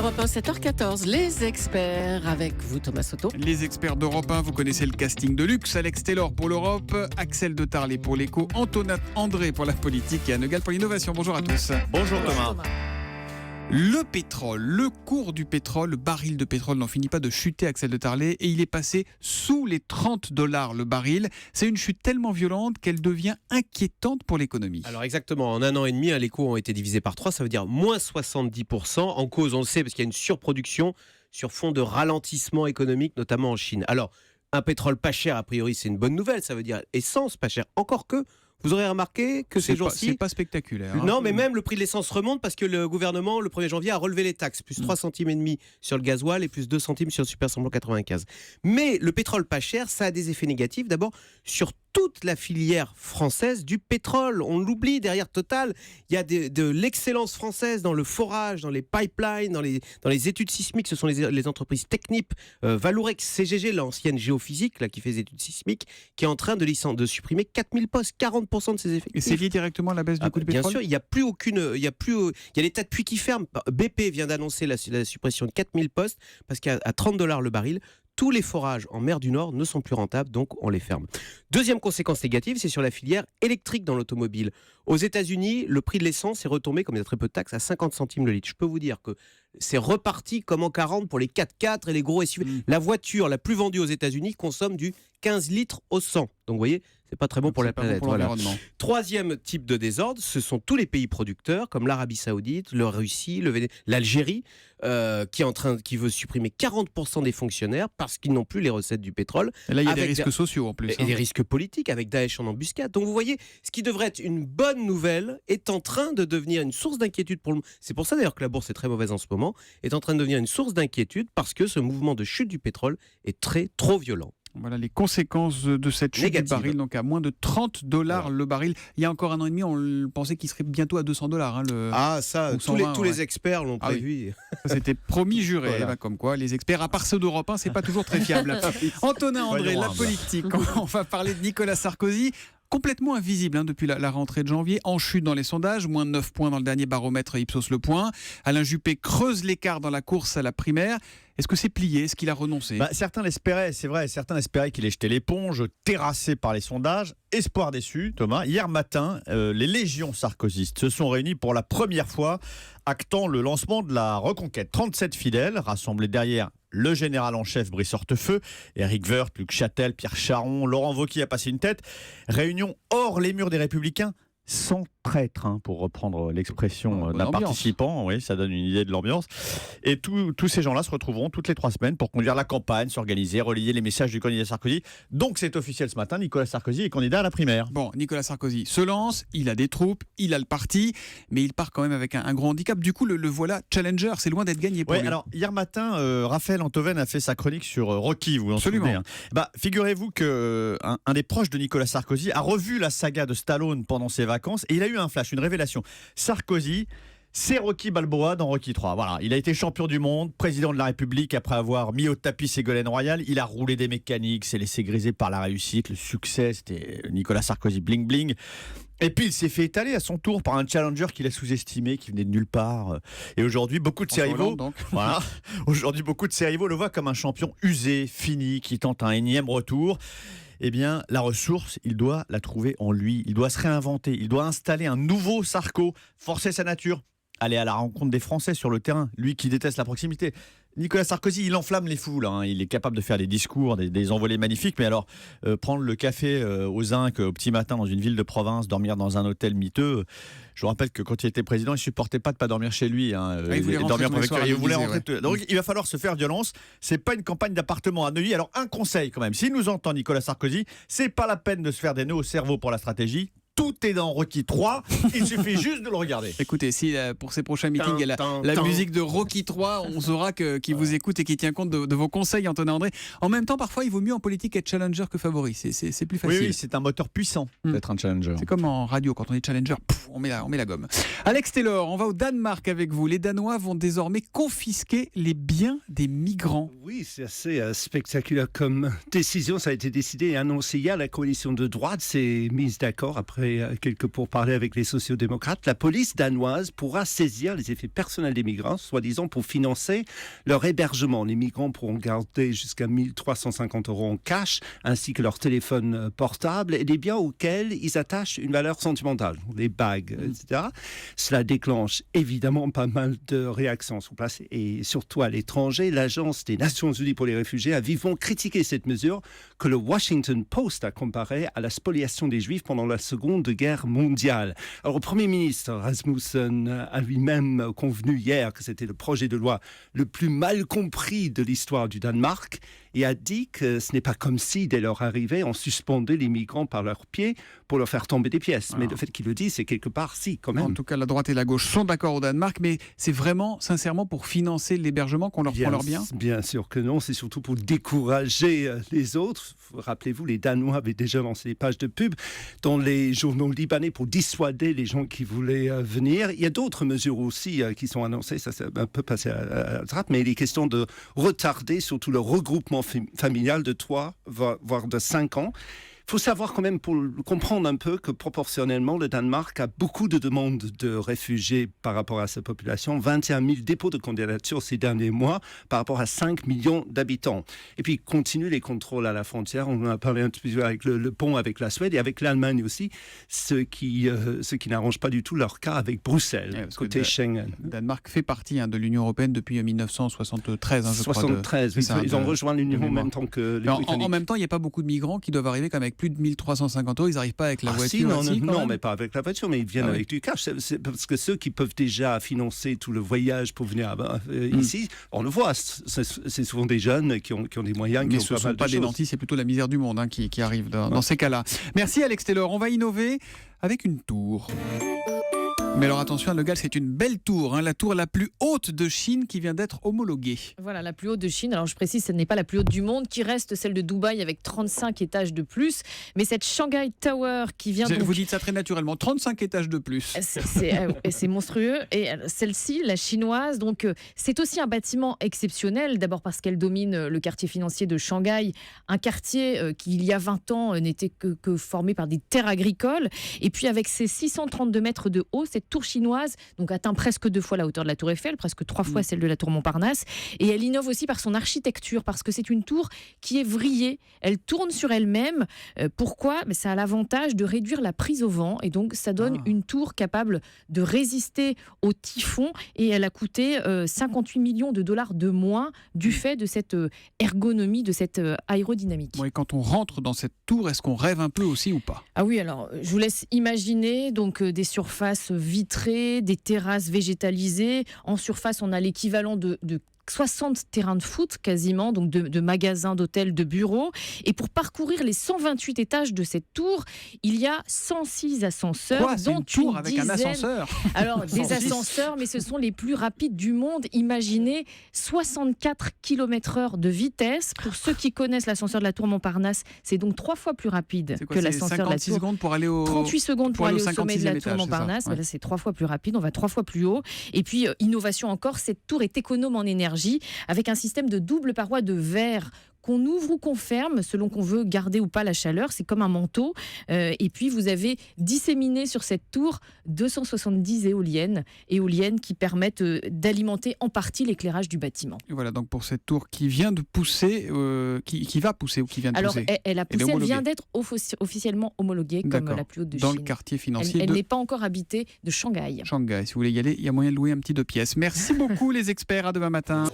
Europe 1, 7h14, les experts avec vous Thomas Soto. Les experts d'Europe 1, vous connaissez le casting de luxe. Alex Taylor pour l'Europe, Axel de Tarlet pour l'éco, Antonin André pour la politique et Anne Gall pour l'innovation. Bonjour à tous. Bonjour Thomas. Le pétrole, le cours du pétrole, le baril de pétrole n'en finit pas de chuter, Axel de Tarlet, et il est passé sous les $30 le baril. C'est une chute tellement violente qu'elle devient inquiétante pour l'économie. Alors exactement, en un an et demi, les cours ont été divisés par 3, ça veut dire moins 70%. En cause, on le sait, parce qu'il y a une surproduction sur fond de ralentissement économique, notamment en Chine. Alors, un pétrole pas cher, a priori, c'est une bonne nouvelle, ça veut dire essence pas cher. Encore que, vous aurez remarqué que ces jours-ci... C'est pas spectaculaire. Non, mais même le prix de l'essence remonte parce que le gouvernement, le 1er janvier, a relevé les taxes. Plus 3 centimes et demi sur le gasoil et plus 2 centimes sur le super samplon 95. Mais le pétrole pas cher, ça a des effets négatifs. D'abord, sur toute la filière française du pétrole. On l'oublie, derrière Total, il y a de l'excellence française dans le forage, dans les pipelines, dans les études sismiques. Ce sont les entreprises Technip, Valourec, CGG, l'ancienne géophysique là, qui fait des études sismiques, qui est en train de supprimer 4000 postes, 40% de ses effectifs. Et c'est lié directement à la baisse du coût du pétrole ? Bien sûr, il y a les tas de puits qui ferment. BP vient d'annoncer la suppression de 4000 postes parce qu'à $30 le baril, tous les forages en mer du Nord ne sont plus rentables, donc on les ferme. Deuxième conséquence négative, c'est sur la filière électrique dans l'automobile. Aux États-Unis, le prix de l'essence est retombé, comme il y a très peu de taxes, à 50 centimes le litre. Je peux vous dire que c'est reparti comme en 40 pour les 4x4 et les gros SUV. La voiture la plus vendue aux États-Unis consomme du 15 litres au 100. Donc vous voyez, c'est pas très bon pour la planète. Bon pour l'environnement. Troisième type de désordre, ce sont tous les pays producteurs comme l'Arabie Saoudite, la Russie, l'Algérie, qui veut supprimer 40% des fonctionnaires parce qu'ils n'ont plus les recettes du pétrole. Et là, il y a des risques sociaux en plus. Et des risques politiques avec Daesh en embuscade. Donc vous voyez, ce qui devrait être une bonne nouvelle est en train de devenir une source d'inquiétude pour le monde. C'est pour ça d'ailleurs que la bourse est très mauvaise en ce moment, est en train de devenir une source d'inquiétude parce que ce mouvement de chute du pétrole est trop violent. Voilà les conséquences de cette chute Négative. du baril, donc à moins de $30 le baril. Il y a encore un an et demi, on pensait qu'il serait bientôt à $200. Ah ça, tous les experts l'ont prévu. Oui. Ça, c'était promis, juré. Voilà. Bah, comme quoi, les experts, à part ceux d'Europe 1, c'est pas toujours très fiable. Antonin André, la politique. On va parler de Nicolas Sarkozy. Complètement invisible depuis la rentrée de janvier, en chute dans les sondages, moins de 9 points dans le dernier baromètre Ipsos Le Point. Alain Juppé creuse l'écart dans la course à la primaire. Est-ce que c'est plié ? Est-ce qu'il a renoncé ? Certains l'espéraient, c'est vrai. Certains espéraient qu'il ait jeté l'éponge, terrassé par les sondages. Espoir déçu, Thomas. Hier matin, les légions sarkozystes se sont réunies pour la première fois, actant le lancement de la reconquête. 37 fidèles rassemblés derrière le général en chef Brice Hortefeux, Éric Woerth, Luc Châtel, Pierre Charon, Laurent Wauquiez a passé une tête. Réunion hors les murs des Républicains, sans traître, pour reprendre l'expression d'un participant. Oui, ça donne une idée de l'ambiance. Et tous ces gens-là se retrouveront toutes les 3 semaines pour conduire la campagne, s'organiser, relayer les messages du candidat Sarkozy. Donc c'est officiel ce matin, Nicolas Sarkozy est candidat à la primaire. Bon, Nicolas Sarkozy se lance, il a des troupes, il a le parti, mais il part quand même avec un gros handicap. Du coup, le voilà challenger, c'est loin d'être gagné pour lui. Alors hier matin, Raphaël Antoven a fait sa chronique sur Rocky, vous vous en souvenez. Figurez-vous qu'un des proches de Nicolas Sarkozy a revu la saga de Stallone pendant ses vacances et il a eu un flash, une révélation. Sarkozy, c'est Rocky Balboa dans Rocky 3. Voilà, il a été champion du monde, président de la République après avoir mis au tapis Ségolène Royal. Il a roulé des mécaniques, s'est laissé griser par la réussite, le succès. C'était Nicolas Sarkozy bling bling. Et puis il s'est fait étaler à son tour par un challenger qu'il a sous-estimé, qui venait de nulle part. Et aujourd'hui, beaucoup de ses rivaux, aujourd'hui, beaucoup de ses rivaux le voient comme un champion usé, fini, qui tente un énième retour. Eh bien, la ressource, il doit la trouver en lui. Il doit se réinventer. Il doit installer un nouveau Sarko, forcer sa nature, aller à la rencontre des Français sur le terrain. Lui qui déteste la proximité. Nicolas Sarkozy, il enflamme les foules. Il est capable de faire des discours, des envolées magnifiques. Mais alors, prendre le café au zinc au petit matin dans une ville de province, dormir dans un hôtel miteux. Je vous rappelle que quand il était président, il ne supportait pas de ne pas dormir chez lui. Il voulait dormir rentrer il voulait rentrer. Donc il va falloir se faire violence. C'est pas une campagne d'appartement à Neuilly. Alors un conseil quand même. S'il nous entend Nicolas Sarkozy, c'est pas la peine de se faire des nœuds au cerveau pour la stratégie. Tout est dans Rocky 3, il suffit juste de le regarder. Écoutez, si pour ces prochains meetings, il y a la musique de Rocky 3, on saura qu'il vous écoute et qu'il tient compte de vos conseils, Antonin André. En même temps, parfois, il vaut mieux en politique être challenger que favori. C'est plus facile. Oui, c'est un moteur puissant d'être un challenger. C'est comme en radio, quand on est challenger, on met la gomme. Alex Taylor, on va au Danemark avec vous. Les Danois vont désormais confisquer les biens des migrants. Oui, c'est assez spectaculaire comme décision. Ça a été décidé et annoncé hier. La coalition de droite s'est mise d'accord après j'aurai quelques pourparlers avec les sociodémocrates, la police danoise pourra saisir les effets personnels des migrants, soi-disant pour financer leur hébergement. Les migrants pourront garder jusqu'à 1 350 € en cash, ainsi que leur téléphone portable et des biens auxquels ils attachent une valeur sentimentale, les bagues, etc. Cela déclenche évidemment pas mal de réactions sur place et surtout à l'étranger. L'Agence des Nations Unies pour les réfugiés a vivement critiqué cette mesure que le Washington Post a comparée à la spoliation des Juifs pendant la Seconde Guerre mondiale. Alors, le Premier ministre Rasmussen a lui-même convenu hier que c'était le projet de loi le plus mal compris de l'histoire du Danemark et a dit que ce n'est pas comme si, dès leur arrivée, on suspendait les migrants par leurs pieds pour leur faire tomber des pièces. Mais le fait qu'il le dise, c'est quelque part, si, quand même. En tout cas, la droite et la gauche sont d'accord au Danemark, mais c'est vraiment, sincèrement, pour financer l'hébergement qu'on leur prend leurs biens ? Bien sûr que non, c'est surtout pour décourager les autres. Rappelez-vous, les Danois avaient déjà lancé des pages de pub dans les journaux libanais pour dissuader les gens qui voulaient venir. Il y a d'autres mesures aussi qui sont annoncées, ça c'est un peu passé à la trappe, mais il est question de retarder surtout le regroupement familial de 3, voire de 5 ans. Il faut savoir quand même, pour comprendre un peu, que proportionnellement, le Danemark a beaucoup de demandes de réfugiés par rapport à sa population. 21 000 dépôts de candidature ces derniers mois par rapport à 5 millions d'habitants. Et puis, continue les contrôles à la frontière. On en a parlé un petit peu avec le pont avec la Suède et avec l'Allemagne aussi, ce qui n'arrange pas du tout leur cas avec Bruxelles, côté Schengen. Le Danemark fait partie de l'Union européenne depuis 1973, je crois. 73, ils ont rejoint l'Union en même temps que les Britanniques. En même temps, il n'y a pas beaucoup de migrants qui doivent arriver avec plus de 1 350 €, ils n'arrivent pas avec la voiture. Non, mais pas avec la voiture, mais ils viennent avec du cash. C'est parce que ceux qui peuvent déjà financer tout le voyage pour venir ici, on le voit, c'est souvent des jeunes qui ont des moyens. Mais ce ne sont pas des nantis, c'est plutôt la misère du monde qui arrive dans ces cas-là. Merci Alex Taylor. On va innover avec une tour. Mais alors attention, Anne Le Gall, c'est une belle tour, la tour la plus haute de Chine qui vient d'être homologuée. Voilà, la plus haute de Chine. Alors je précise, ce n'est pas la plus haute du monde, qui reste celle de Dubaï avec 35 étages de plus. Mais cette Shanghai Tower qui vient de... Vous dites ça très naturellement, 35 étages de plus. C'est monstrueux. Et celle-ci, la chinoise, donc c'est aussi un bâtiment exceptionnel. D'abord parce qu'elle domine le quartier financier de Shanghai, un quartier qui, il y a 20 ans, n'était que formé par des terres agricoles. Et puis avec ses 632 mètres de haut, cette tour chinoise donc atteint presque 2 fois la hauteur de la tour Eiffel, presque 3 fois celle de la tour Montparnasse. Et elle innove aussi par son architecture, parce que c'est une tour qui est vrillée. Elle tourne sur elle-même. Pourquoi ? Mais ça a l'avantage de réduire la prise au vent. Et donc, ça donne une tour capable de résister au typhon. Et elle a coûté 58 millions de dollars de moins du fait de cette ergonomie, de cette aérodynamique. Bon, et quand on rentre dans cette tour, est-ce qu'on rêve un peu aussi ou pas ? Ah oui, alors je vous laisse imaginer donc des surfaces vitrées, des terrasses végétalisées. En surface, on a l'équivalent de 60 terrains de foot quasiment, donc de magasins, d'hôtels, de bureaux. Et pour parcourir les 128 étages de cette tour, il y a 106 ascenseurs, dont une tour avec dizaine... un ascenseur. Alors, des ascenseurs, mais ce sont les plus rapides du monde. Imaginez 64 km/h de vitesse. Pour ceux qui connaissent l'ascenseur de la tour Montparnasse, c'est donc 3 fois plus rapide que l'ascenseur de la tour. 56 secondes pour aller au... 38 secondes pour aller au sommet de la tour étage, Montparnasse. c'est ça, Là, c'est 3 fois plus rapide, on va 3 fois plus haut. Et puis, innovation encore, cette tour est économe en énergie, avec un système de double paroi de verre qu'on ouvre ou qu'on ferme selon qu'on veut garder ou pas la chaleur. C'est comme un manteau. Et puis, vous avez disséminé sur cette tour 270 éoliennes qui permettent d'alimenter en partie l'éclairage du bâtiment. Et voilà, donc pour cette tour qui vient de pousser, qui va pousser ou qui vient de Alors, pousser. Elle a poussé, elle vient d'être officiellement homologuée comme la plus haute de Chine. Dans le quartier financier Elle n'est pas encore habitée de Shanghai. Shanghai, si vous voulez y aller, il y a moyen de louer un petit 2 pièces. Merci beaucoup les experts, à demain matin.